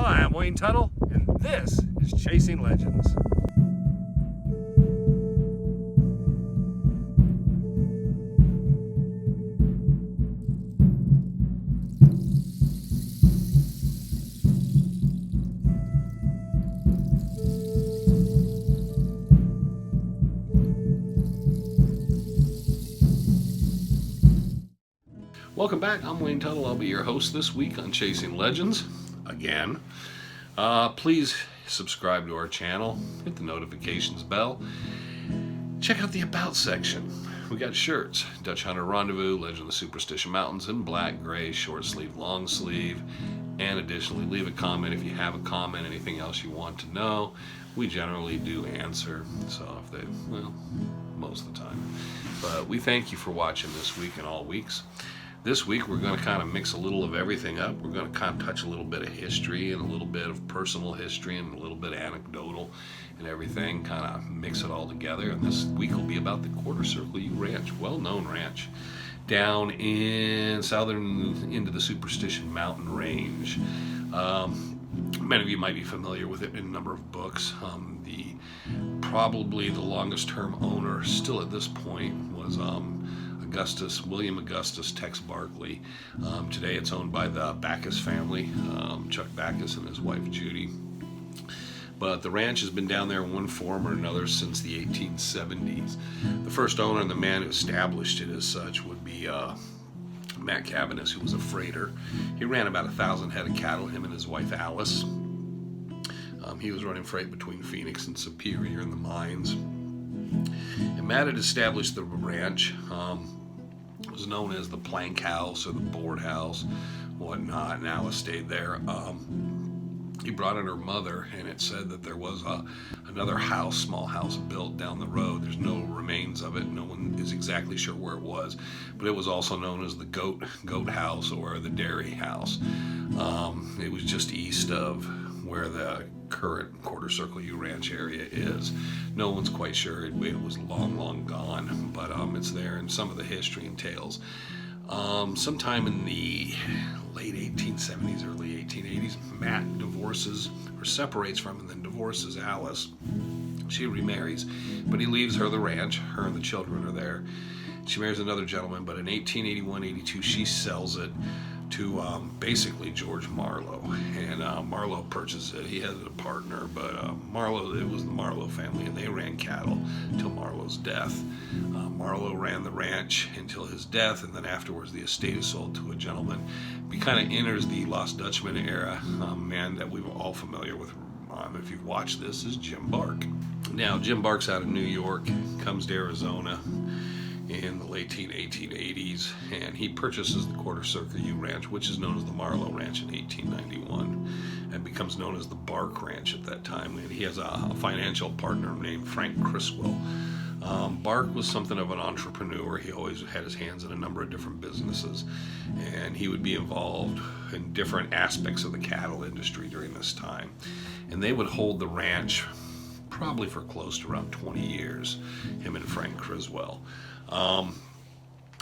Hi, I'm Wayne Tuttle, and this is Chasing Legends. Welcome back. I'm Wayne Tuttle. I'll be your host this week on Chasing Legends again. Please subscribe to our channel, hit the notifications bell, check out the About section. We got shirts, Dutch Hunter Rendezvous, Legend of the Superstition Mountains in black, gray, short sleeve, long sleeve, and additionally leave a comment if you have a comment, anything else you want to know. We generally do answer, so if they, well, most of the time. But we thank you for watching this week and all weeks. This week we're going to kind of mix a little of everything up. We're going to kind of touch a little bit of history and a little bit of personal history and a little bit of anecdotal and everything, kind of mix it all together. And this week will be about the Quarter Circle U Ranch, well-known ranch, down in southern into the Superstition Mountain range. Many of you might be familiar with it in a number of books. Probably the longest term owner still at this point was William Augustus Tex Barkley. Today it's owned by the Backus family, Chuck Backus and his wife Judy. But the ranch has been down there in one form or another since the 1870s. The first owner and the man who established it as such would be Matt Cavanis, who was a freighter. He ran about 1,000 head of cattle, him and his wife Alice. He was running freight between Phoenix and Superior in the mines. And Matt had established the ranch. It was known as the plank house or the board house, whatnot, and Alice stayed there. He brought in her mother, and it said that there was another house, small house built down the road. There's no remains of it. No one is exactly sure where it was, but it was also known as the goat house or the dairy house. It was just east of where the current Quarter Circle U Ranch area is. No one's quite sure. It was long gone, but it's there in some of the history and tales. Sometime in the late 1870s, early 1880s, Matt divorces or separates from and then divorces Alice. She remarries, but he leaves her the ranch. Her and the children are there. She marries another gentleman, but in 1881-82 she sells it to basically George Marlowe, and Marlowe purchased it. He had a partner, but it was the Marlowe family, and they ran cattle till Marlowe's death. Marlowe ran the ranch until his death, and then afterwards the estate is sold to a gentleman. He kind of enters the Lost Dutchman era, man that we're all familiar with. If you've watched this, is Jim Bark. Now, Jim Bark's out of New York, comes to Arizona in the late 1880s, and he purchases the Quarter Circle U Ranch, which is known as the Marlowe Ranch, in 1891, and becomes known as the Bark Ranch at that time. And he has a financial partner named Frank Criswell. Bark was something of an entrepreneur. He always had his hands in a number of different businesses, and he would be involved in different aspects of the cattle industry during this time. And they would hold the ranch probably for close to around 20 years, him and Frank Criswell.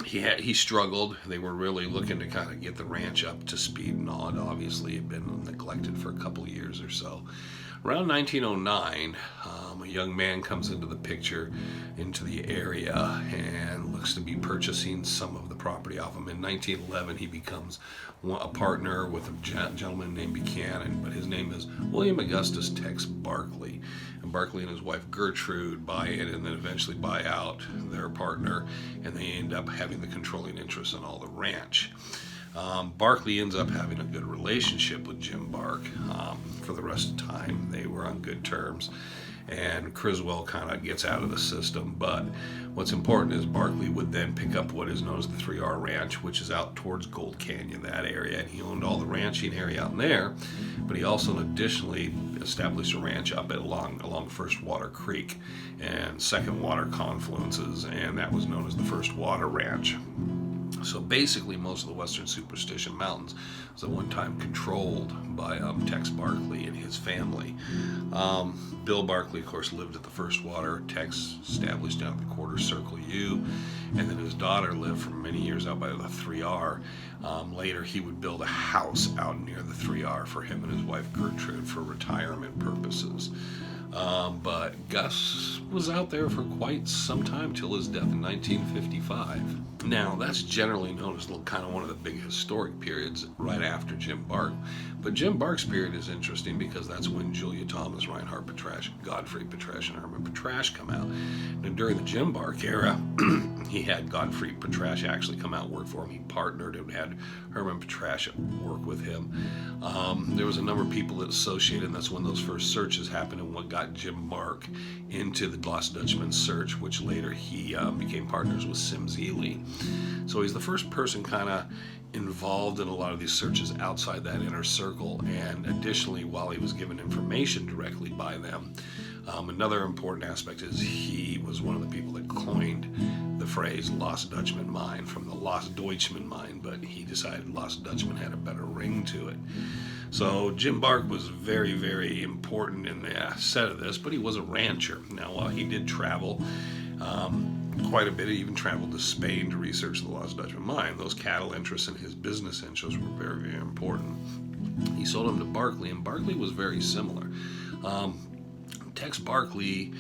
He struggled. They were really looking to kind of get the ranch up to speed and all. Obviously, it had been neglected for a couple of years or so. Around 1909, a young man comes into the picture, into the area, and looks to be purchasing some of the property off him. In 1911, he becomes a partner with a gentleman named Buchanan, but his name is William Augustus Tex Barkley. And Barkley and his wife Gertrude buy in and then eventually buy out their partner, and they end up having the controlling interest in all the ranch. Barkley ends up having a good relationship with Jim Bark for the rest of the time. They were on good terms, and Criswell kind of gets out of the system. But what's important is Barkley would then pick up what is known as the 3R Ranch, which is out towards Gold Canyon, that area, and he owned all the ranching area out in there. But he also additionally established a ranch up along First Water Creek and Second Water confluences, and that was known as the First Water Ranch. So basically, most of the western Superstition Mountains was at one time controlled by Tex Barkley and his family. Bill Barkley, of course, lived at the First Water. Tex established down at the Quarter Circle U, and then his daughter lived for many years out by the 3R. Later, he would build a house out near the 3R for him and his wife Gertrude for retirement purposes. But Gus was out there for quite some time till his death in 1955. Now, that's generally known as kind of one of the big historic periods right after Jim Bark. But Jim Bark's period is interesting because that's when Julia Thomas, Reinhard Petrasch, Godfrey Petrasch, and Herman Petrasch come out. And during the Jim Bark era, he had Godfrey Petrasch actually come out and work for him. He partnered and had Herman Petrasch work with him. There was a number of people that associated, and that's when those first searches happened and what got Jim Bark into the Lost Dutchman search, which later he became partners with Sims Ely. So he's the first person kind of involved in a lot of these searches outside that inner circle, and additionally, while he was given information directly by them, another important aspect is he was one of the people that coined the phrase Lost Dutchman Mine from the Lost Dutchman Mine, but he decided Lost Dutchman had a better ring to it. So Jim Bark was very, very important in the set of this, but he was a rancher. Now, while he did travel quite a bit, he even traveled to Spain to research the Lost Dutchman Mine. Those cattle interests and his business interests were very, very important. He sold them to Barkley, and Barkley was very similar. Tex Barkley,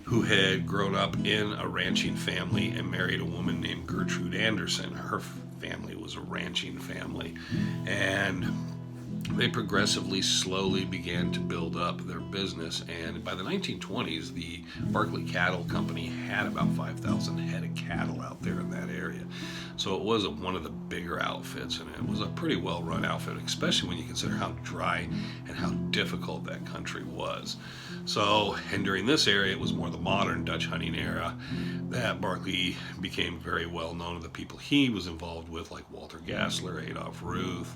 who had grown up in a ranching family and married a woman named Gertrude Anderson. Her family was a ranching family, and they progressively, slowly began to build up their business. And by the 1920s, the Barkley Cattle Company had about 5,000 head of cattle out there in that area. So it was one of the bigger outfits, and it was a pretty well-run outfit, especially when you consider how dry and how difficult that country was. So, and during this area, it was more the modern Dutch hunting era that Barkley became very well known to the people he was involved with, like Walter Gassler, Adolph Ruth,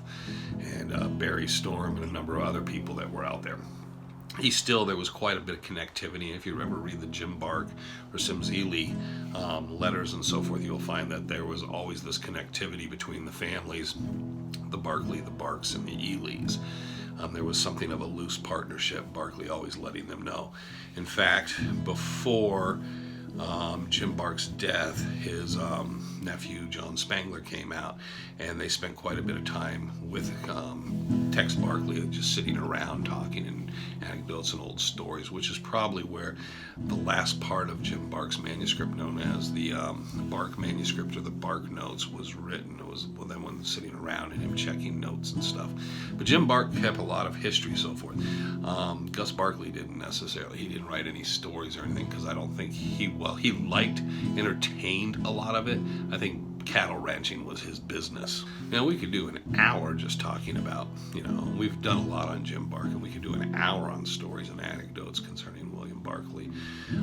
and Barry Storm, and a number of other people that were out there. There was quite a bit of connectivity. If you remember, read the Jim Bark or Sims Ely letters and so forth, you'll find that there was always this connectivity between the families, the Barkley, the Barks, and the Elys. There was something of a loose partnership, Barkley always letting them know. In fact, before Jim Bark's death, his nephew John Spangler came out, and they spent quite a bit of time with Tex Barkley, just sitting around talking and anecdotes and old stories, which is probably where the last part of Jim Bark's manuscript, known as the Bark manuscript or the Bark notes, was written. It was them when sitting around and him checking notes and stuff. But Jim Bark kept a lot of history, so forth. Gus Barkley didn't necessarily. He didn't write any stories or anything, because I don't think he liked, entertained a lot of it. I think cattle ranching was his business. Now, we could do an hour just talking about, we've done a lot on Jim Bark, and we could do an hour on stories and anecdotes concerning William Barkley.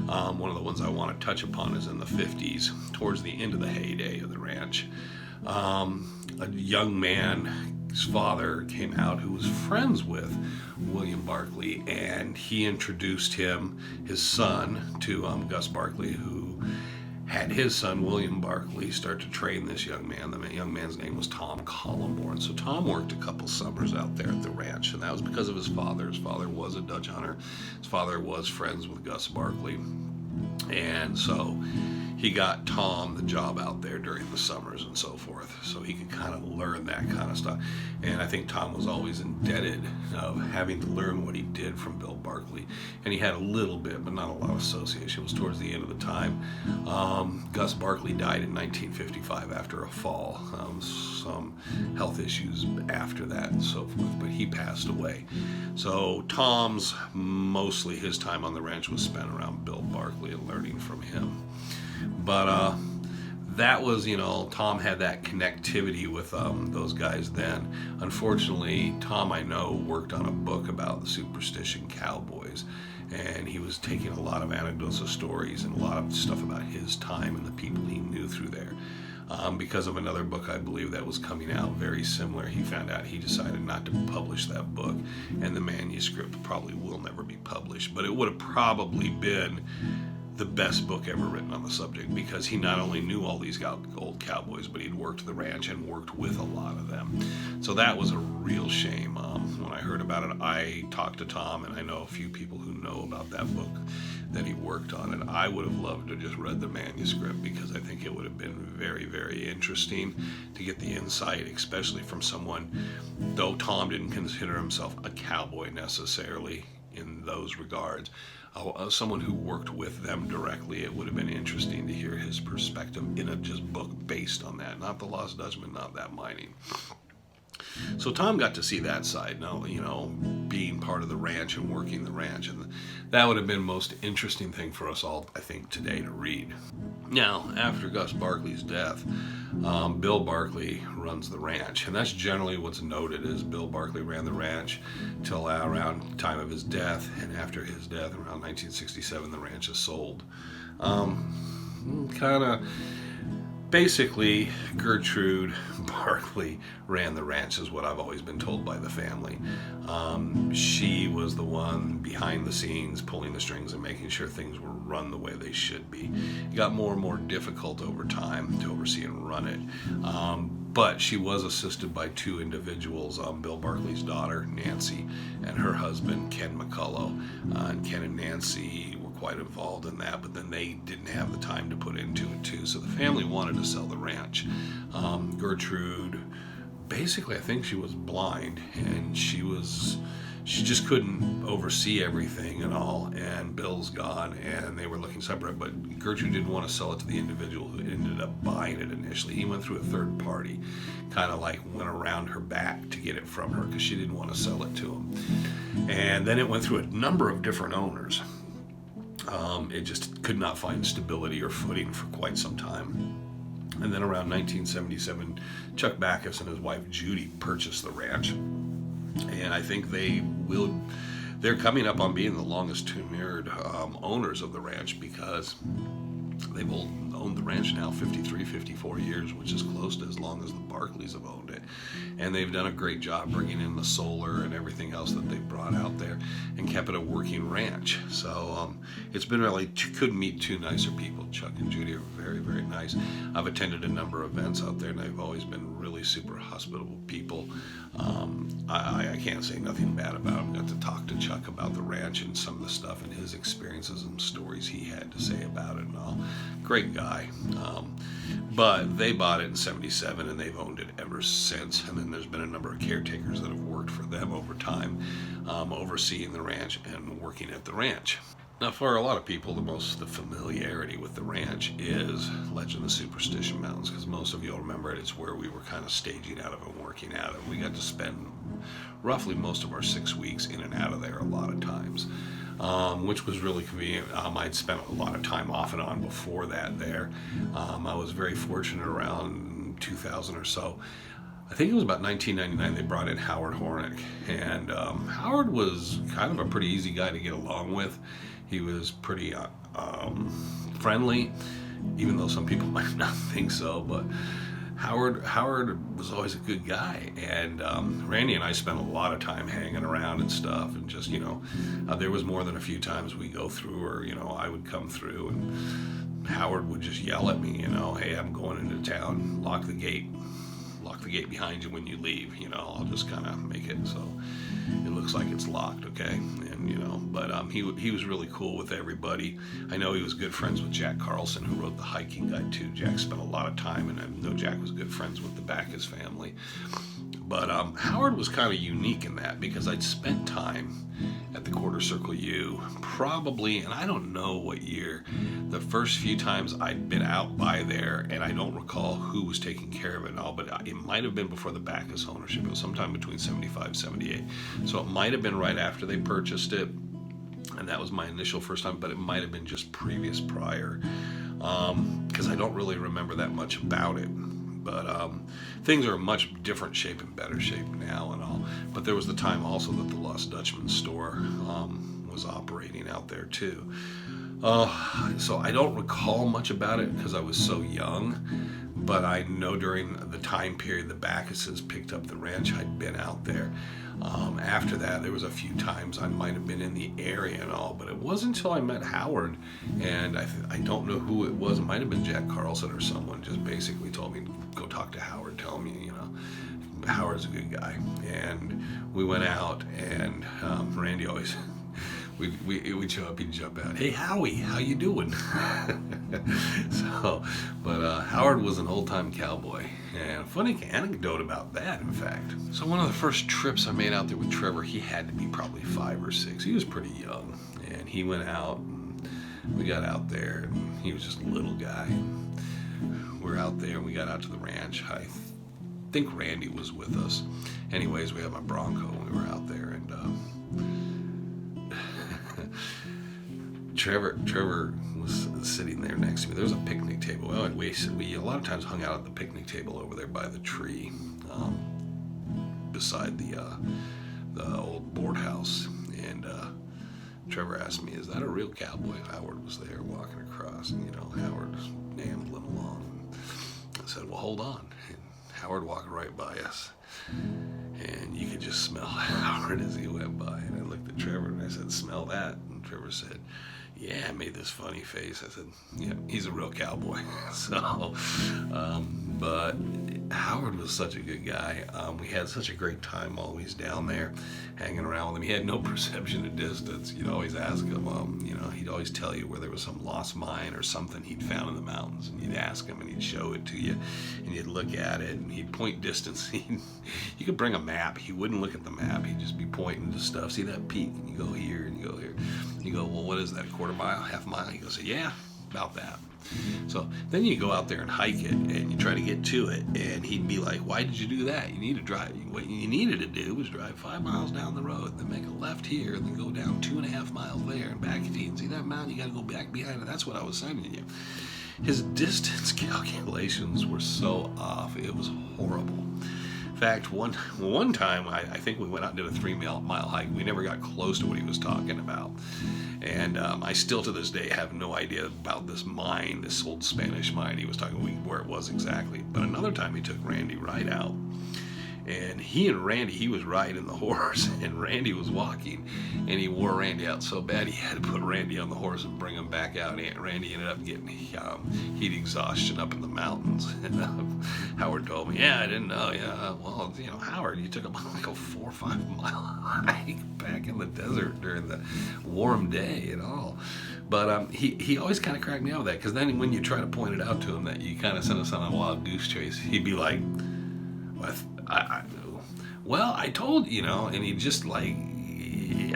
One of the ones I want to touch upon is in the 50s, towards the end of the heyday of the ranch. A young man's father came out who was friends with William Barkley, and he introduced his son, to Gus Barkley, who had his son, William Barkley, start to train this young man. The young man's name was Tom Collenborn. So Tom worked a couple summers out there at the ranch, and that was because of his father. His father was a Dutch hunter. His father was friends with Gus Barkley. And so he got Tom the job out there during the summers and so forth, so he could kind of learn that kind of stuff. And I think Tom was always indebted of having to learn what he did from Bill Barkley. And he had a little bit, but not a lot of association. It was towards the end of the time. Gus Barkley died in 1955 after a fall. Some health issues after that and so forth, but he passed away. So Tom's, mostly his time on the ranch was spent around Bill Barkley and learning from him. But that was, Tom had that connectivity with those guys then. Unfortunately, Tom, I know, worked on a book about the Superstition Cowboys, and he was taking a lot of anecdotes of stories and a lot of stuff about his time and the people he knew through there. Because of another book, I believe, that was coming out very similar, he found out he decided not to publish that book, and the manuscript probably will never be published. But it would have probably been the best book ever written on the subject, because he not only knew all these old cowboys, but he'd worked the ranch and worked with a lot of them. So that was a real shame. When I heard about it, I talked to Tom, and I know a few people who know about that book that he worked on, and I would have loved to just read the manuscript, because I think it would have been very, very interesting to get the insight, especially from someone, though Tom didn't consider himself a cowboy necessarily in those regards, someone who worked with them directly. It would have been interesting to hear his perspective in a just book based on that, not the Lost Dutchman, not that mining. So Tom got to see that side, being part of the ranch and working the ranch, and that would have been the most interesting thing for us all, I think, today to read. Now, after Gus Barkley's death, Bill Barkley runs the ranch, and that's generally what's noted, is Bill Barkley ran the ranch till around the time of his death, and after his death, around 1967, the ranch is sold. Basically, Gertrude Barkley ran the ranch, is what I've always been told by the family. She was the one behind the scenes, pulling the strings and making sure things were run the way they should be. It got more and more difficult over time to oversee and run it. But she was assisted by two individuals, Bill Barkley's daughter, Nancy, and her husband, Ken McCullough. And Ken and Nancy were quite involved in that, but then they didn't have the time to put into it too. So the family wanted to sell the ranch. Gertrude, basically, I think she was blind, and she just couldn't oversee everything and all, and Bill's gone, and they were looking separate, but Gertrude didn't want to sell it to the individual who ended up buying it initially. He went through a third party, kind of like went around her back to get it from her, because she didn't want to sell it to him. And then it went through a number of different owners. It just could not find stability or footing for quite some time. And then around 1977, Chuck Backus and his wife Judy purchased the ranch. And I think they're coming up on being the longest tenured owners of the ranch, because they've owned the ranch now 53, 54 years, which is close to as long as the Barkleys have owned it. And they've done a great job bringing in the solar and everything else that they've brought out there and kept it a working ranch. So it's been really, couldn't meet two nicer people. Chuck and Judy are very, very nice. I've attended a number of events out there, and they've always been really super hospitable people. I can't say nothing bad about them. Got to talk to Chuck about the ranch and some of the stuff and his experiences and stories he had to say about it and all. Great guy. But they bought it in 77, and they've owned it ever since. And then there's been a number of caretakers that have worked for them over time, overseeing the ranch and working at the ranch. Now, for a lot of people, the familiarity with the ranch is Legend of Superstition Mountains, because most of you will remember it. It's where we were kind of staging out of and working out of. We got to spend roughly most of our 6 weeks in and out of there a lot of times, which was really convenient. I'd spent a lot of time off and on before that there. I was very fortunate around 2000 or so. I think it was about 1999 they brought in Howard Hornick, and Howard was kind of a pretty easy guy to get along with. He was pretty friendly, even though some people might not think so, but Howard was always a good guy, and Randy and I spent a lot of time hanging around and stuff, and just, there was more than a few times we go through, or, I would come through, and Howard would just yell at me, hey, I'm going into town, lock the gate behind you when you leave, I'll just kind of make it so it looks like it's locked, okay? And but he was really cool with everybody. I know he was good friends with Jack Carlson, who wrote the hiking guide too. Jack spent a lot of time, and I know Jack was good friends with the Backus family. But Howard was kind of unique in that, because I'd spent time at the Quarter Circle U, probably, and I don't know what year, the first few times I'd been out by there, and I don't recall who was taking care of it and all, but it might have been before the Backus ownership. It was sometime between 75 and 78. So it might have been right after they purchased it, and that was my initial first time, but it might have been just prior, because I don't really remember that much about it. But things are in much different shape and better shape now and all. But there was the time also that the Lost Dutchman store was operating out there too. So I don't recall much about it because I was so young. But I know during the time period the Backuses picked up the ranch, I'd been out there. After that, there was a few times I might have been in the area and all, but it wasn't until I met Howard, and I don't know who it was. It might have been Jack Carlson or someone just basically told me, go talk to Howard, tell me, Howard's a good guy. And we went out, and Randy always... We'd show up, he'd jump out. Hey, Howie, how you doing? But Howard was an old-time cowboy. And a funny anecdote about that, in fact. So one of the first trips I made out there with Trevor, he had to be probably 5 or 6. He was pretty young. And he went out, and we got out there, and he was just a little guy. We were out there, and we got out to the ranch. I think Randy was with us. Anyways, we had my Bronco, and we were out there, and... Trevor was sitting there next to me. There was a picnic table. Well, we a lot of times hung out at the picnic table over there by the tree, beside the old board house. And Trevor asked me, "Is that a real cowboy?" Howard was there walking across, and Howard was ambling along. I said, "Well, hold on." And Howard walked right by us, and you could just smell Howard as he went by. And I looked at Trevor and I said, "Smell that?" And Trevor said, "Yeah," I made this funny face. I said, "Yeah, he's a real cowboy." But Howard was such a good guy. We had such a great time always down there, hanging around with him. He had no perception of distance. You'd always ask him, he'd always tell you where there was some lost mine or something he'd found in the mountains, and you'd ask him, and he'd show it to you, and you'd look at it, and he'd point distance. You could bring a map. He wouldn't look at the map. He'd just be pointing to stuff. See that peak? And you go here, and you go here. You go, "Well, what is that, a quarter mile, half mile?" He goes, "Yeah, about that." So then you go out there and hike it, and you try to get to it, and he'd be like, "Why did you do that? You need to drive. What you needed to do was drive 5 miles down the road, then make a left here, and then go down 2.5 miles there, and back to you. And see that mountain? You got to go back behind it. That's what I was sending you." His distance calculations were so off; it was horrible. In fact, one time, I think we went out and did a 3-mile hike. We never got close to what he was talking about. And I still to this day have no idea about this mine, this old Spanish mine he was talking about, where it was exactly. But another time he took Randy right out. And he was riding the horse, and Randy was walking, and he wore Randy out so bad he had to put Randy on the horse and bring him back out. And Randy ended up getting heat exhaustion up in the mountains. And Howard told me, "Yeah, I didn't know. Yeah, well, Howard, you took him like a 4 or 5 mile hike back in the desert during the warm day and all." But he always kind of cracked me out with that, because then when you try to point it out to him that you kind of sent us on a wild goose chase, he'd be like, "Well, I told you," and he just like,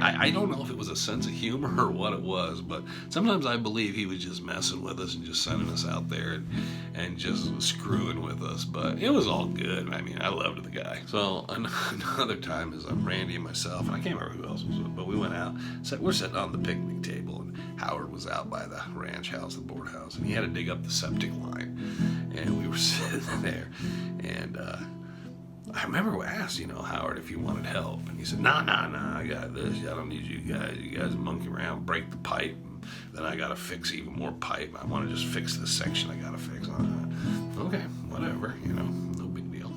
I don't know if it was a sense of humor or what it was, but sometimes I believe he was just messing with us and just sending us out there and just screwing with us. But it was all good. I mean, I loved the guy. So another time is Randy and myself, and I can't remember who else was with, but we went out. We're sitting on the picnic table, and Howard was out by the ranch house, the board house, and he had to dig up the septic line, and we were sitting there, and I remember I asked, Howard if he wanted help, and he said, "No, I got this. I don't need you guys. You guys monkey around, break the pipe, and then I gotta fix even more pipe. I want to just fix this section I gotta fix." Okay, whatever, no big deal.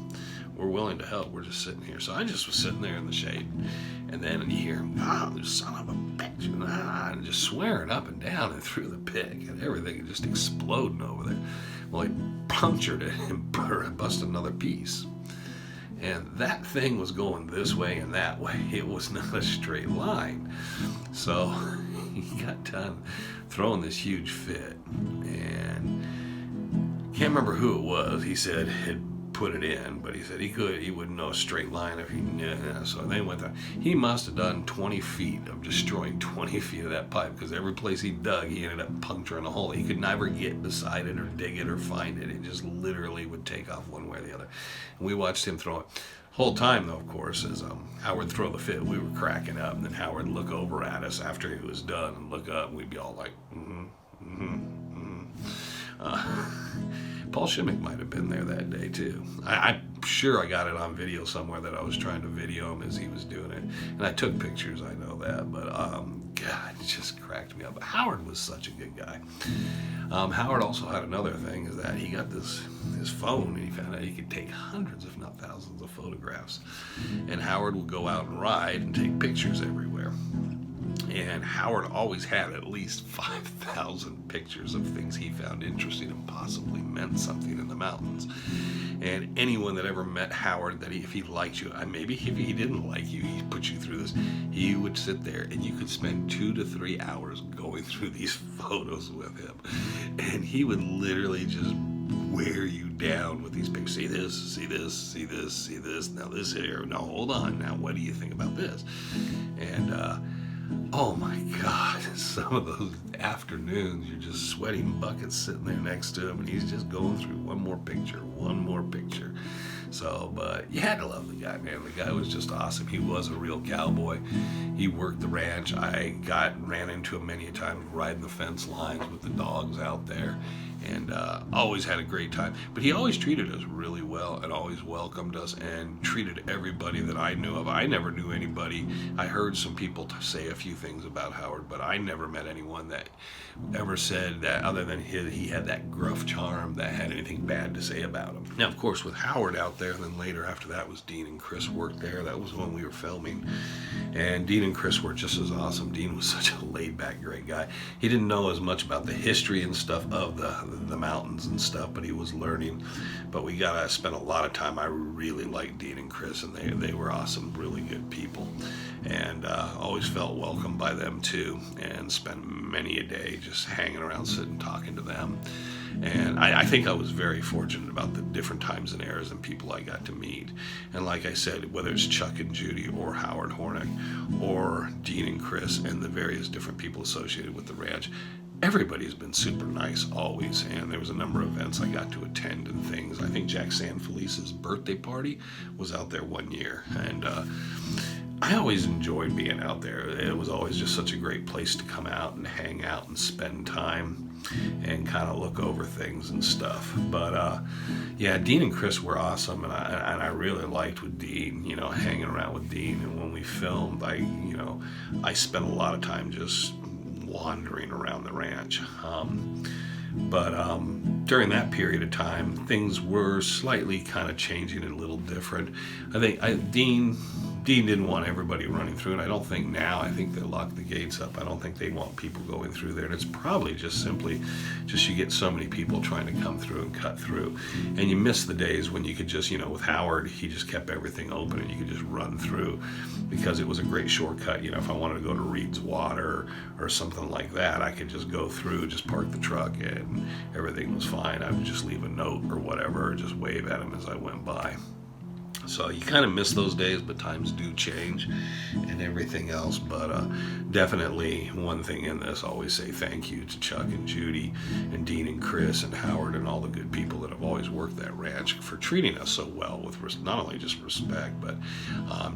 We're willing to help. We're just sitting here. So I just was sitting there in the shade, and then you hear him, "Oh, son of a bitch," and just swearing up and down and through the pick, and everything just exploding over there. Well, he punctured it and busted another piece. And that thing was going this way and that way. It was not a straight line. So he got done throwing this huge fit. And can't remember who it was. He said had put it in, but he said he wouldn't know a straight line if he knew. So they went there. He must have done 20 feet of destroying 20 feet of that pipe, because every place he dug, he ended up puncturing a hole. He could never get beside it or dig it or find it. It just literally would take off one way or the other. And we watched him throw it. Whole time, though, of course, as Howard throw the fit, we were cracking up, and then Howard would look over at us after he was done and look up, and we'd be all like, Paul Shimmick might have been there that day too. I sure I got it on video somewhere that I was trying to video him as he was doing it. And I took pictures, I know that, but God, it just cracked me up. Howard was such a good guy. Howard also had another thing, is that he got his phone, and he found out he could take hundreds, if not thousands, of photographs. And Howard would go out and ride and take pictures everywhere. And Howard always had at least 5,000 pictures of things he found interesting and possibly meant something in the mountains. And anyone that ever met Howard, that if he liked you, maybe if he didn't like you, he put you through this, he would sit there and you could spend 2 to 3 hours going through these photos with him. And he would literally just wear you down with these pictures. See this, see this, see this, see this. Now this here. Now hold on. Now what do you think about this? And oh my God, some of those afternoons, you're just sweating buckets sitting there next to him, and he's just going through one more picture. So, but you had to love the guy, man. The guy was just awesome. He was a real cowboy. He worked the ranch. I ran into him many a time riding the fence lines with the dogs out there, and always had a great time. But he always treated us really well and always welcomed us and treated everybody that I knew of. I never knew anybody. I heard some people say a few things about Howard, but I never met anyone that ever said that, other than he had that gruff charm, that had anything bad to say about him. Now, of course, with Howard out there, and then later after that was Dean and Chris worked there. That was when we were filming. And Dean and Chris were just as awesome. Dean was such a laid-back, great guy. He didn't know as much about the history and stuff of the mountains and stuff, but he was learning. But we got to spend a lot of time. I really liked Dean and Chris, and they were awesome, really good people. And always felt welcome by them too, and spent many a day just hanging around, sitting, talking to them. And I think I was very fortunate about the different times and eras and people I got to meet. And like I said, whether it's Chuck and Judy or Howard Hornick or Dean and Chris and the various different people associated with the ranch, everybody's been super nice always. And there was a number of events I got to attend and things. I think Jack Sanfelice's birthday party was out there one year. And I always enjoyed being out there. It was always just such a great place to come out and hang out and spend time and kind of look over things and stuff. But yeah, Dean and Chris were awesome, and I really liked with Dean, hanging around with Dean. And when we filmed, I spent a lot of time just wandering around the ranch. But during that period of time, things were slightly kind of changing and a little different. I think Dean didn't want everybody running through, and I don't think now. I think they locked the gates up. I don't think they want people going through there, and it's probably just simply you get so many people trying to come through and cut through, and you miss the days when you could just, with Howard, he just kept everything open and you could just run through, because it was a great shortcut. If I wanted to go to Reed's Water or something like that, I could just go through, just park the truck, and everything was fine. I would just leave a note or whatever, or just wave at him as I went by. So you kind of miss those days, but times do change and everything else. But definitely one thing in this, always say thank you to Chuck and Judy and Dean and Chris and Howard and all the good people that have always worked that ranch for treating us so well, with not only just respect, but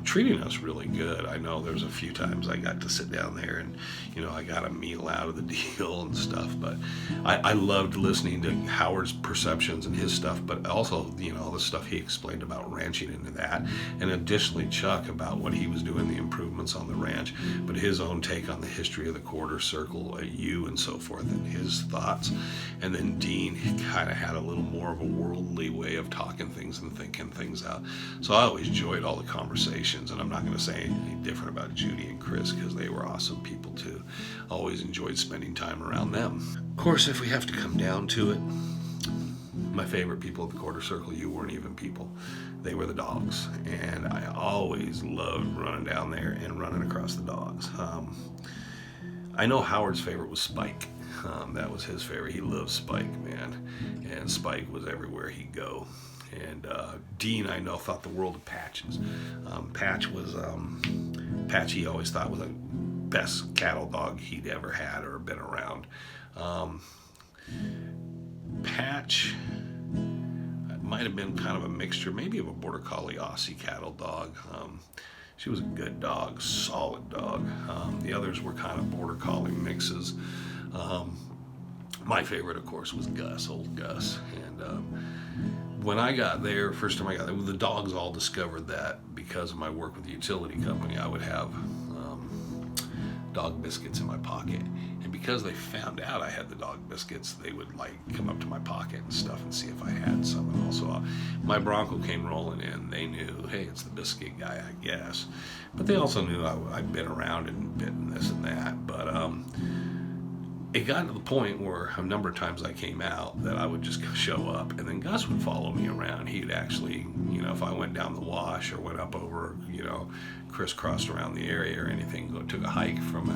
treating us really good. I know there's a few times I got to sit down there and, I got a meal out of the deal and stuff. But I loved listening to Howard's perceptions and his stuff, but also, the stuff he explained about ranching into that, and additionally Chuck about what he was doing, the improvements on the ranch, but his own take on the history of the quarter circle, you and so forth, and his thoughts. And then Dean kind of had a little more of a worldly way of talking things and thinking things out. So I always enjoyed all the conversations, and I'm not going to say anything different about Judy and Chris, because they were awesome people too. Always enjoyed spending time around them. Of course, if we have to come down to it, my favorite people at the quarter circle, you weren't even people. They were the dogs. And I always loved running down there and running across the dogs. I know Howard's favorite was Spike. That was his favorite. He loved Spike, man. And Spike was everywhere he'd go. And Dean, I know, thought the world of Patches. Patch he always thought was the best cattle dog he'd ever had or been around. Patch might have been kind of a mixture, maybe of a border collie Aussie cattle dog. She was a good dog, solid dog. The others were kind of border collie mixes. My favorite, of course, was Gus, old Gus. And when I got there, first time I got there, the dogs all discovered that because of my work with the utility company, I would have dog biscuits in my pocket. And because they found out I had the dog biscuits, they would like come up to my pocket and stuff and see if I had some. And also, my Bronco came rolling in. They knew, hey, it's the biscuit guy, I guess. But they also knew I'd been around and bitten this and that. But it got to the point where a number of times I came out that I would just show up, and then Gus would follow me around. He'd actually, if I went down the wash or went up over, crisscrossed around the area or anything, took a hike from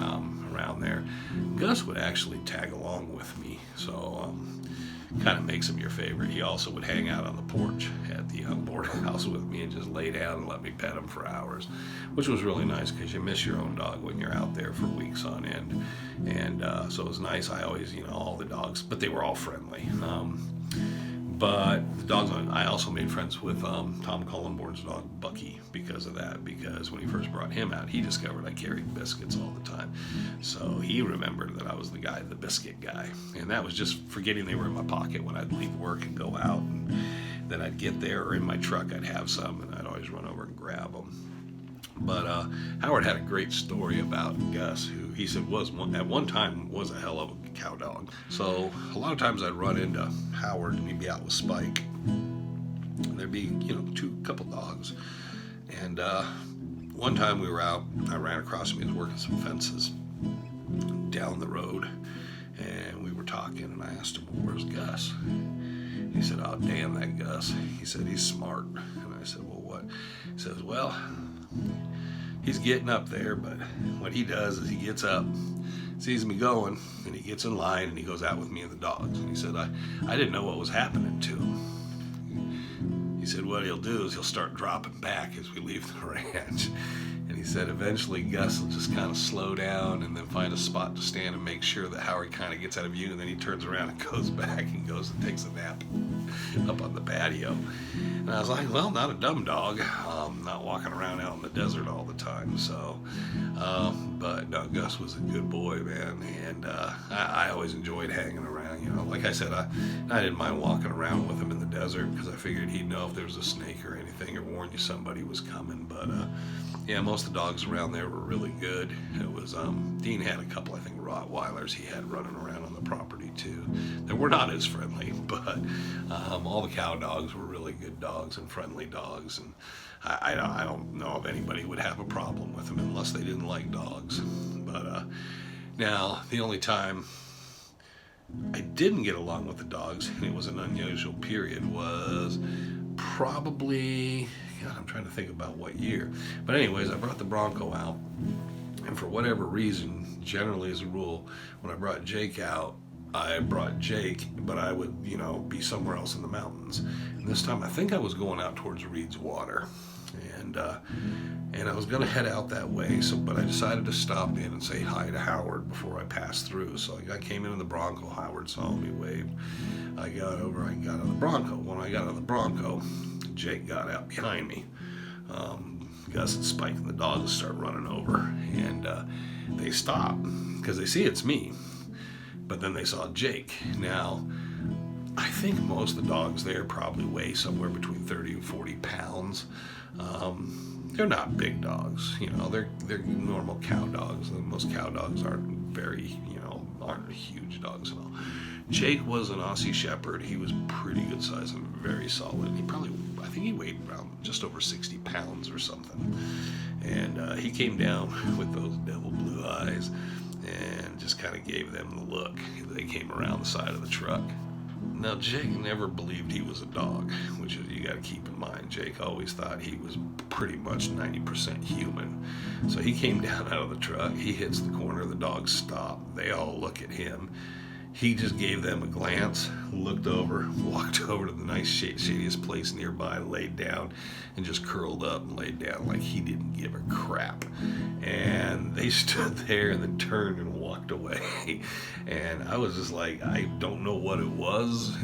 around there, Gus would actually tag along with me. So kind of makes him your favorite. He also would hang out on the porch at the boarding house with me and just lay down and let me pet him for hours, which was really nice because you miss your own dog when you're out there for weeks on end. And so it was nice. I always, all the dogs, but they were all friendly. But the dogs, I also made friends with Tom Cullenborn's dog, Bucky, because of that. Because when he first brought him out, he discovered I carried biscuits all the time. So he remembered that I was the guy, the biscuit guy. And that was just forgetting they were in my pocket when I'd leave work and go out. And then I'd get there, or in my truck, I'd have some, and I'd always run over and grab them. But Howard had a great story about Gus, who he said at one time was a hell of a cow dog. So a lot of times I'd run into Howard and he'd be out with Spike. And there'd be, couple dogs. And one time we were out, I ran across him, he was working some fences down the road. And we were talking, and I asked him, well, where's Gus? He said, oh, damn that Gus. He said, he's smart. And I said, well, what? He says, well, he's getting up there, but what he does is he gets up, sees me going, and he gets in line, and he goes out with me and the dogs. And he said, I didn't know what was happening to him. He said, what he'll do is he'll start dropping back as we leave the ranch. And he said, eventually Gus will just kind of slow down and then find a spot to stand and make sure that Howard kind of gets out of view, and then he turns around and goes back and goes and takes a nap up on the patio. And I was like, well, not a dumb dog, not walking around out in the desert all the time. So, but no, Gus was a good boy, man. And I always enjoyed hanging around. Like I said, I didn't mind walking around with him in the desert because I figured he'd know if there was a snake or anything, or warn you somebody was coming. But yeah, most of the dogs around there were really good. It was Dean had a couple, I think, Rottweilers he had running around on the property too. They were not as friendly, but all the cow dogs were really good dogs and friendly dogs. And I don't know if anybody would have a problem with them unless they didn't like dogs. But now the only time I didn't get along with the dogs, and it was an unusual period, was probably, God, I'm trying to think about what year. But anyways, I brought the Bronco out, and for whatever reason, generally as a rule, when I brought Jake out, I brought Jake, but I would, be somewhere else in the mountains. And this time I think I was going out towards Reed's Water. And I was going to head out that way, but I decided to stop in and say hi to Howard before I passed through. So I came in the Bronco, Howard saw me, waved. I got out of the Bronco. When I got out of the Bronco, Jake got out behind me. Gus and Spike and the dogs start running over, and they stop because they see it's me. But then they saw Jake. Now, I think most of the dogs there probably weigh somewhere between 30 and 40 pounds. They're not big dogs, they're normal cow dogs. Most cow dogs aren't very, aren't huge dogs at all. Jake was an Aussie Shepherd. He was pretty good size and very solid. I think he weighed around just over 60 pounds or something. And he came down with those devil blue eyes and just kind of gave them the look. They came around the side of the truck. Now, Jake never believed he was a dog, which is, you got to keep in mind. Jake always thought he was pretty much 90% human. So he came down out of the truck. He hits the corner. The dogs stop. They all look at him. He just gave them a glance, looked over, walked over to the nice shadiest place nearby, laid down, and just curled up and laid down like he didn't give a crap. And they stood there and then turned and walked away. And I was just like, I don't know what it was,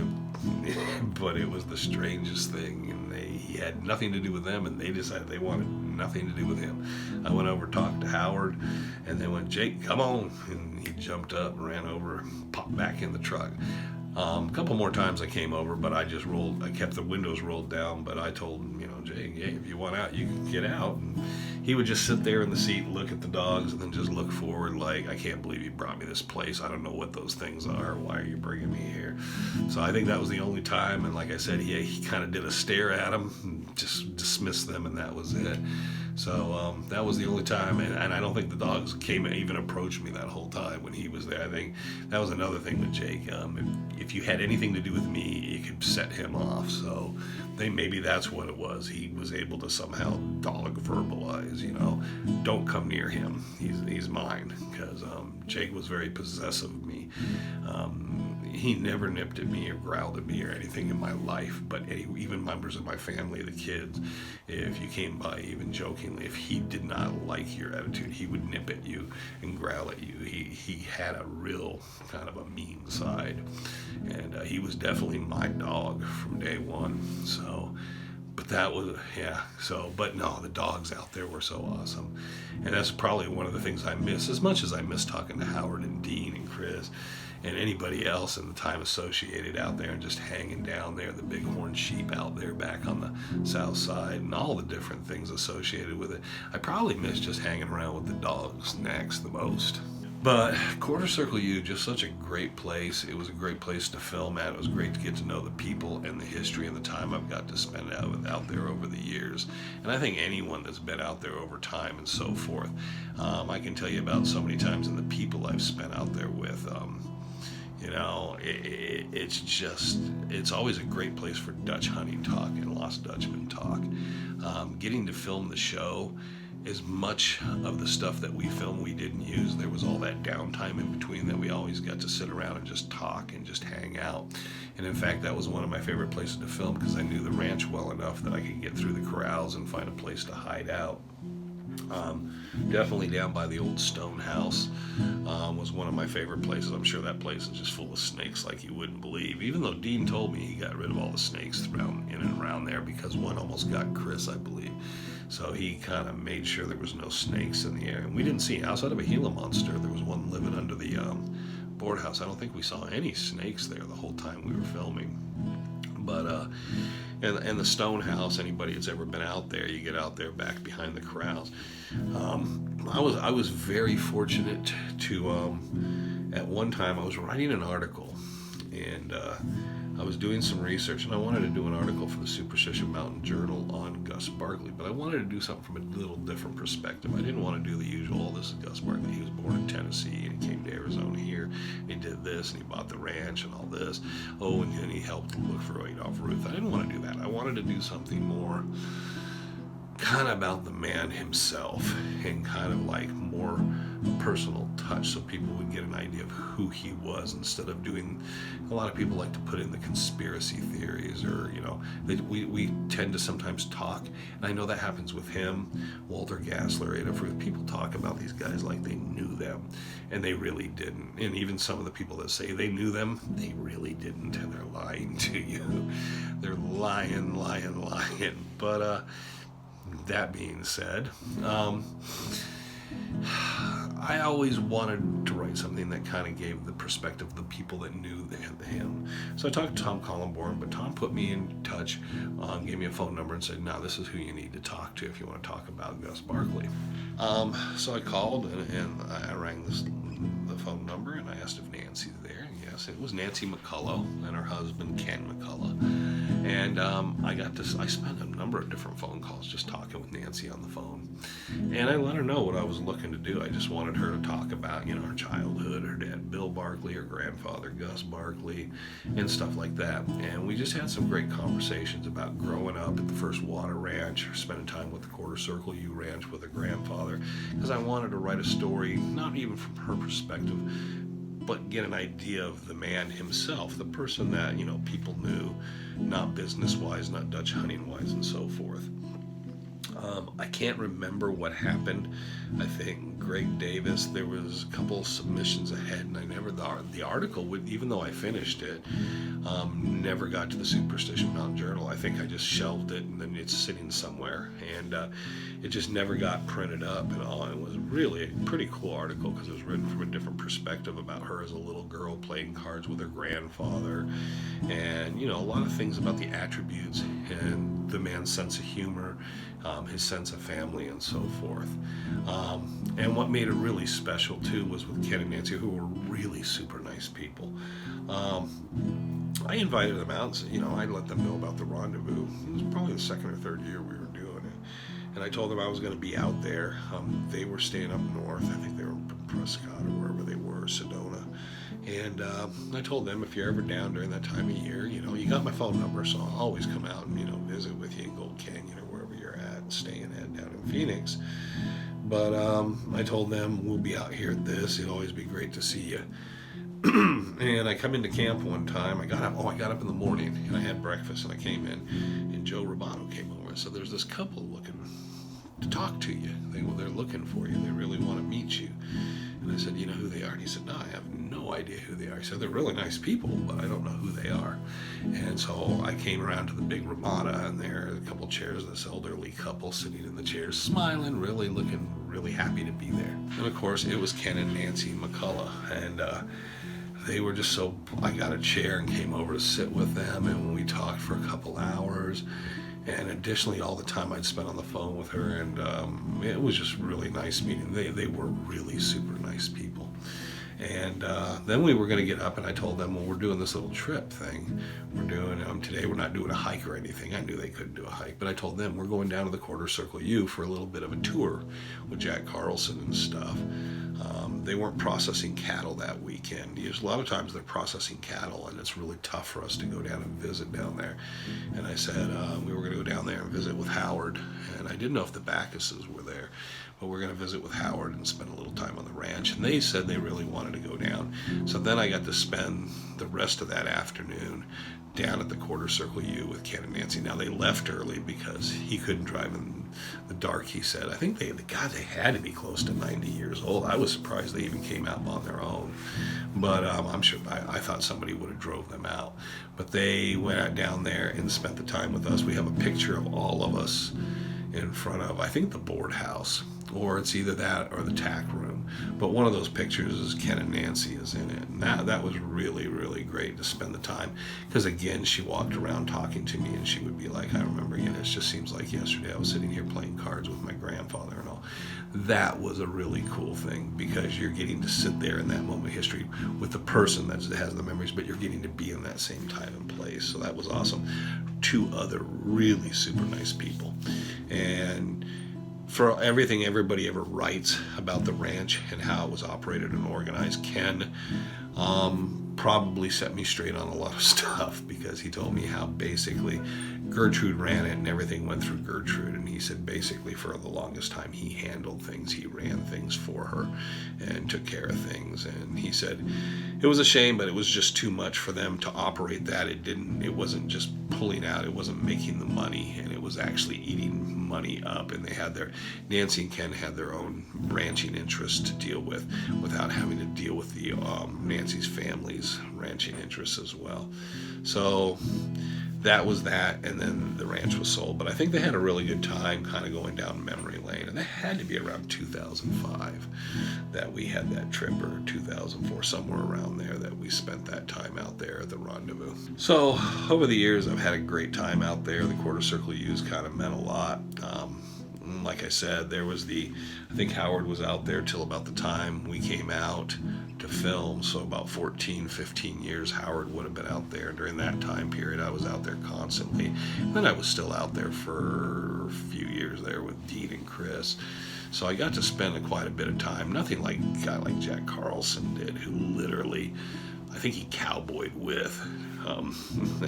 but it was the strangest thing. And he had nothing to do with them, and they decided they wanted nothing to do with him. I went over, talked to Howard, and they went, Jake, come on. And he jumped up and ran over and popped back in the truck. A couple more times I came over, but I kept the windows rolled down, but I told him, Jake, hey, if you want out, you can get out. And he would just sit there in the seat and look at the dogs and then just look forward like, I can't believe you brought me this place. I don't know what those things are. Why are you bringing me here? So I think that was the only time. And like I said, he kind of did a stare at them and just dismissed them, and that was it. So that was the only time, and I don't think the dogs even approached me that whole time when he was there. I think that was another thing with Jake. If you had anything to do with me, it could set him off. So maybe that's what it was. He was able to somehow dog verbalize, don't come near him. He's mine, because Jake was very possessive of me. He never nipped at me or growled at me or anything in my life, but even members of my family, the kids, if you came by even jokingly, if he did not like your attitude, he would nip at you and growl at you. He had a real kind of a mean side, and he was definitely my dog from day one. So, but that was, but no, the dogs out there were so awesome. And that's probably one of the things I miss, as much as I miss talking to Howard and Dean and Chris and anybody else in the time associated out there and just hanging down there, the bighorn sheep out there back on the south side and all the different things associated with it. I probably miss just hanging around with the dogs next the most. But Quarter Circle U, just such a great place. It was a great place to film at. It was great to get to know the people and the history and the time I've got to spend out there over the years. And I think anyone that's been out there over time and so forth, I can tell you about so many times and the people I've spent out there with. It's always a great place for Dutch hunting talk and Lost Dutchman talk. Getting to film the show, as much of the stuff that we filmed we didn't use. There was all that downtime in between that we always got to sit around and just talk and just hang out. And in fact, that was one of my favorite places to film because I knew the ranch well enough that I could get through the corrals and find a place to hide out. Definitely down by the old stone house was one of my favorite places. I'm sure that place is just full of snakes like you wouldn't believe, even though Dean told me he got rid of all the snakes thrown in and around there because one almost got Chris, I believe. So he kind of made sure there was no snakes in the area. And we didn't see, outside of a Gila monster, there was one living under the board house. I don't think we saw any snakes there the whole time we were filming. But and the stone house, anybody that's ever been out there, you get out there back behind the corrals. I was very fortunate to at one time I was writing an article, and I was doing some research, and I wanted to do an article for the Superstition Mountain Journal on Gus Barkley, but I wanted to do something from a little different perspective. I didn't want to do the usual, this is Gus Barkley, he was born in Tennessee, and he came to Arizona here, and he did this, and he bought the ranch, and all this. Oh, and then he helped look for Adolph Ruth. I didn't want to do that. I wanted to do something more kind of about the man himself, and kind of like more personal touch, so people would get an idea of who he was, instead of doing, a lot of people like to put in the conspiracy theories, or we tend to sometimes talk, and I know that happens with him, Walter Gassler, Adolph Ruth. People talk about these guys like they knew them, and they really didn't. And even some of the people that say they knew them, they really didn't, and they're lying to you. They're lying. But that being said, I always wanted to write something that kind of gave the perspective of the people that knew him. So I talked to Tom Collenborn, but Tom put me in touch, gave me a phone number and said, "No, this is who you need to talk to if you want to talk about Gus Barkley." So I called and I rang the phone number, and I asked if Nancy's there. And yes, it was Nancy McCullough and her husband Ken McCullough. And I spent a number of different phone calls just talking with Nancy on the phone. And I let her know what I was looking to do. I just wanted her to talk about, her childhood, her dad Bill Barkley, her grandfather Gus Barkley, and stuff like that. And we just had some great conversations about growing up at the First Water Ranch, or spending time with the Quarter Circle U Ranch with her grandfather, because I wanted to write a story, not even from her perspective, but get an idea of the man himself, the person that, people knew, not business-wise, not Dutch hunting-wise, and so forth. I can't remember what happened. I think Greg Davis. There was a couple of submissions ahead, and I never the article would, even though I finished it, never got to the Superstition Mountain Journal. I think I just shelved it, and then it's sitting somewhere, and it just never got printed up at all. It was really a pretty cool article because it was written from a different perspective about her as a little girl playing cards with her grandfather, and a lot of things about the attributes and the man's sense of humor, his sense of family, and so forth. And what made it really special too was with Ken and Nancy, who were really super nice people. I invited them out, and I let them know about the rendezvous. It was probably the second or third year we were doing it, and I told them I was going to be out there. They were staying up north. I think they were in Prescott or wherever they were, Sedona. And I told them, if you're ever down during that time of year, you got my phone number, so I'll always come out and visit with you in Gold Canyon or wherever you're at, staying at down in Phoenix. But I told them we'll be out here at this. It'll always be great to see you. And I come into camp one time. I got up in the morning and I had breakfast, and I came in, and Joe Roboto came over and said, "There's this couple looking to talk to you. They're looking for you. They really want to meet you." And I said, "You know who they are?" And he said, "No, I have no idea who they are." He said, "They're really nice people, but I don't know who they are." And so I came around to the big ramada, and there are a couple chairs, this elderly couple sitting in the chairs, smiling, really looking really happy to be there. And of course, it was Ken and Nancy McCullough, and they were just so, I got a chair and came over to sit with them, and we talked for a couple hours. And additionally, all the time I'd spent on the phone with her, and it was just really nice meeting. They were really super nice people. And then we were going to get up, and I told them, well, we're doing this little trip thing. We're doing, today we're not doing a hike or anything. I knew they couldn't do a hike, but I told them we're going down to the Quarter Circle U for a little bit of a tour with Jack Carlson and stuff. They weren't processing cattle that weekend. A lot of times they're processing cattle, and it's really tough for us to go down and visit down there. And I said we were going to go down there and visit with Howard, and I didn't know if the Backuses were there, but we're going to visit with Howard and spend a little time on the ranch. And they said they really wanted to go down. So then I got to spend the rest of that afternoon down at the Quarter Circle U with Ken and Nancy. Now, they left early because he couldn't drive in the dark, he said. I think they had to be close to 90 years old. I was surprised they even came out on their own. But I'm sure, I thought somebody would have drove them out. But they went out down there and spent the time with us. We have a picture of all of us in front of, I think, the board house, or it's either that or the tack room. But one of those pictures is Ken and Nancy is in it. And that was really, really great to spend the time. Because again, she walked around talking to me, and she would be like, I remember, it just seems like yesterday I was sitting here playing cards with my grandfather and all. That was a really cool thing, because you're getting to sit there in that moment of history with the person that has the memories, but you're getting to be in that same time and place. So that was awesome. 2 other really super nice people. And for everything everybody ever writes about the ranch and how it was operated and organized, Ken probably set me straight on a lot of stuff, because he told me how basically Gertrude ran it and everything went through Gertrude. And he said basically for the longest time he handled things, he ran things for her and took care of things. And he said it was a shame, but it was just too much for them to operate that. It wasn't just pulling out, it wasn't making the money, and it was actually eating money up. And they had Nancy and Ken had their own ranching interests to deal with without having to deal with the Nancy's family's ranching interests as well. So that was that, and then the ranch was sold. But I think they had a really good time kind of going down memory lane, and that had to be around 2005 that we had that trip, or 2004, somewhere around there, that we spent that time out there at the rendezvous. So over the years I've had a great time out there. The Quarter Circle U's kind of meant a lot. Like I said, I think Howard was out there till about the time we came out to film, so about 14, 15 years Howard would have been out there. During that time period I was out there constantly, and then I was still out there for a few years there with Dean and Chris. So I got to spend quite a bit of time. Nothing like a guy like Jack Carlson did, who literally, I think he cowboyed with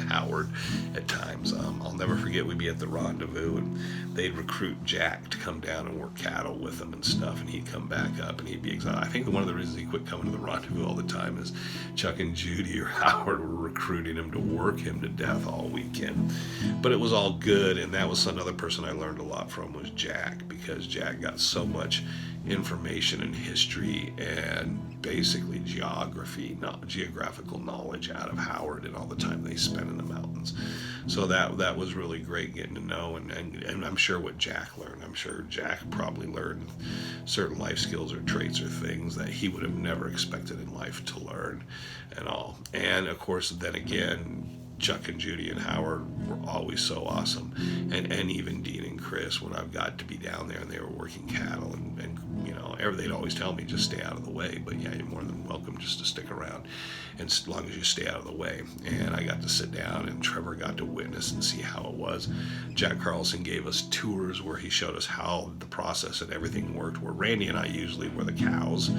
Howard at times. I'll never forget, we'd be at the rendezvous and they'd recruit Jack to come down and work cattle with them and stuff, and he'd come back up and he'd be excited. I think one of the reasons he quit coming to the rendezvous all the time is Chuck and Judy or Howard were recruiting him to work him to death all weekend. But it was all good, and that was another person I learned a lot from, was Jack, because Jack got so much information and history and basically geographical knowledge out of Howard and all the time they spent in the mountains. So that was really great getting to know, and I'm sure what Jack learned. I'm sure Jack probably learned certain life skills or traits or things that he would have never expected in life to learn and all. And of course, then again, Chuck and Judy and Howard were always so awesome, and even Dean and Chris, when I've got to be down there and they were working cattle, and they'd always tell me just stay out of the way, but yeah, you're more than welcome just to stick around, and as long as you stay out of the way. And I got to sit down, and Trevor got to witness and see how it was. Jack Carlson gave us tours where he showed us how the process and everything worked, where Randy and I usually were the cows.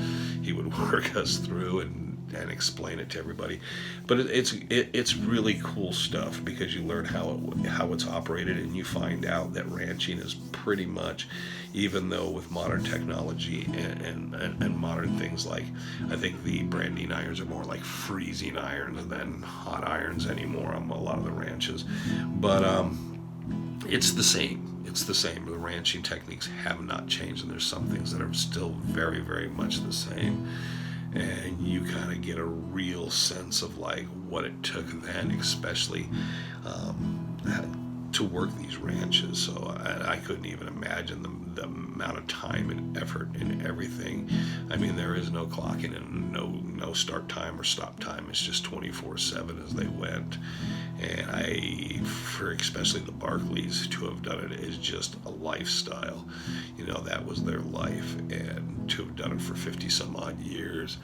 He would work us through and explain it to everybody. But it's really cool stuff, because you learn how it's operated, and you find out that ranching is pretty much, even though with modern technology and modern things, like I think the branding irons are more like freezing irons than hot irons anymore on a lot of the ranches, but it's the same. It's the same. The ranching techniques have not changed, and there's some things that are still very, very much the same. And you kind of get a real sense of like what it took then, especially to work these ranches. So I couldn't even imagine the amount of time and effort and everything. I mean, there is no clocking and no start time or stop time. It's just 24/7 as they went. And for especially the Barkleys, to have done it is just a lifestyle. That was their life, and to have done it for 50 some odd years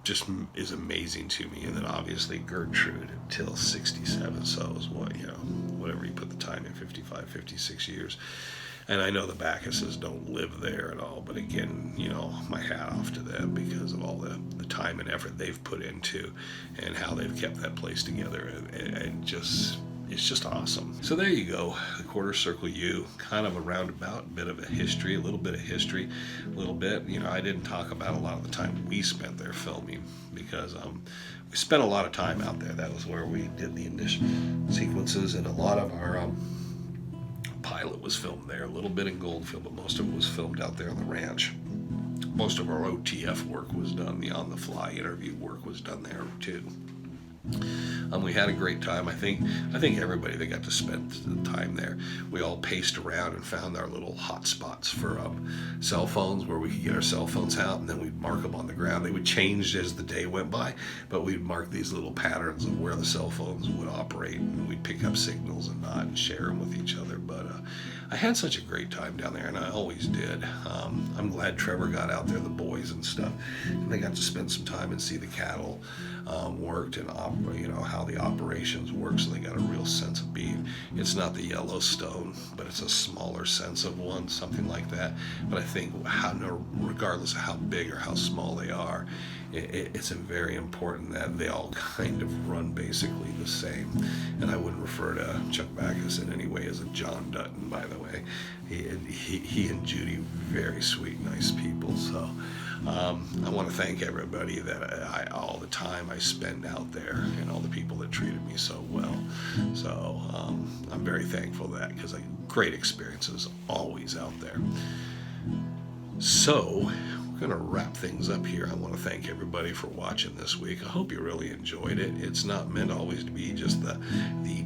just is amazing to me. And then obviously Gertrude until 67, so it was whatever you put the time in, 55, 56 years. And I know the Backuses don't live there at all, but again, my hat off to them because of all the time and effort they've put into and how they've kept that place together, and it's just awesome. So there you go, the Quarter Circle U, kind of a roundabout bit of a history, a little bit. I didn't talk about a lot of the time we spent there filming, because we spent a lot of time out there. That was where we did the initial sequences, and a lot of our pilot was filmed there, a little bit in Goldfield, but most of it was filmed out there on the ranch. Most of our OTF work was done, the on-the-fly interview work was done there too. We had a great time. I think everybody that got to spend the time there, we all paced around and found our little hot spots for cell phones, where we could get our cell phones out, and then we'd mark them on the ground. They would change as the day went by, but we'd mark these little patterns of where the cell phones would operate, and we'd pick up signals and share them with each other. But I had such a great time down there, and I always did. I'm glad Trevor got out there, the boys and stuff, and they got to spend some time and see the cattle worked, and how the operations work, so they got a real sense of being. It's not the Yellowstone, but it's a smaller sense of one, something like that. But I think regardless of how big or how small they are, it's very important that they all kind of run basically the same. And I wouldn't refer to Chuck Backus in any way as a John Dutton, by the way. He and Judy, very sweet, nice people. So I want to thank everybody that all the time I spend out there, and all the people that treated me so well. So I'm very thankful for that, because great experiences always out there. So we're going to wrap things up here. I want to thank everybody for watching this week. I hope you really enjoyed it. It's not meant always to be just the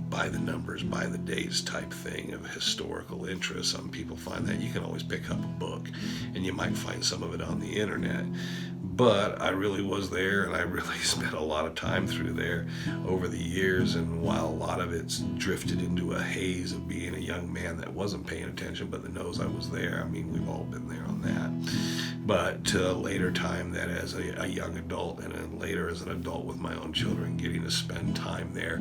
by the numbers, by the dates type thing of historical interest. Some people find that you can always pick up a book, and you might find some of it on the internet. But I really was there, and I really spent a lot of time through there over the years. And while a lot of it's drifted into a haze of being a young man that wasn't paying attention but that knows I was there, I mean, we've all been there on that. But to a later time, that as a young adult, and then later as an adult with my own children, getting to spend time there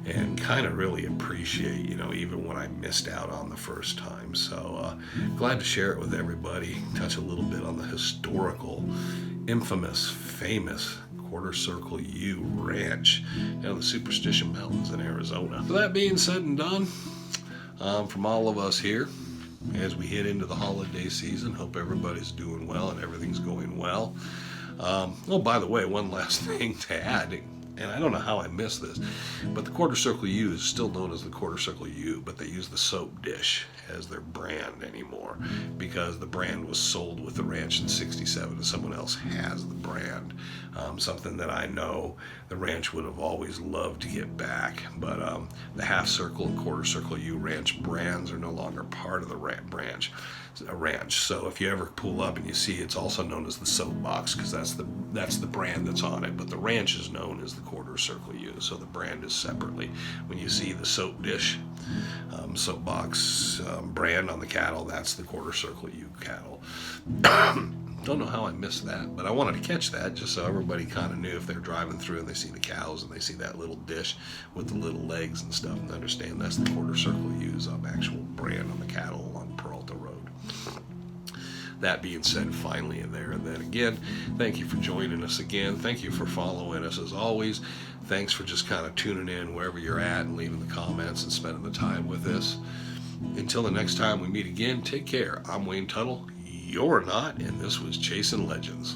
and kind of really appreciate, even when I missed out on the first time. So glad to share it with everybody, touch a little bit on the historical, infamous, famous Quarter Circle U Ranch down the Superstition Mountains in Arizona. So that being said and done, from all of us here, as we head into the holiday season, hope everybody's doing well and everything's going well. By the way, one last thing to add, And I don't know how I missed this, but the quarter circle U is still known as the quarter circle U, but they use the soap dish as their brand anymore because the brand was sold with the ranch in '67 and someone else has the brand. Something that I know the ranch would have always loved to get back, but the half circle and quarter circle U ranch brands are no longer part of the ranch. So if you ever pull up and you see it's also known as the soapbox because that's the brand that's on it, but the ranch is known as the quarter circle U, so the brand is separately. When you see the soap dish soapbox brand on the cattle, that's the quarter circle U cattle. Don't know how I missed that, but I wanted to catch that just so everybody kind of knew if they're driving through and they see the cows and they see that little dish with the little legs and stuff, and understand that's the quarter circle U's actual brand on the cattle along Peralta Road. That being said, finally in there, and then again, thank you for joining us again. Thank you for following us as always. Thanks for just kind of tuning in wherever you're at and leaving the comments and spending the time with us. Until the next time we meet again, take care. I'm Wayne Tuttle. You're not, and this was Chasing Legends.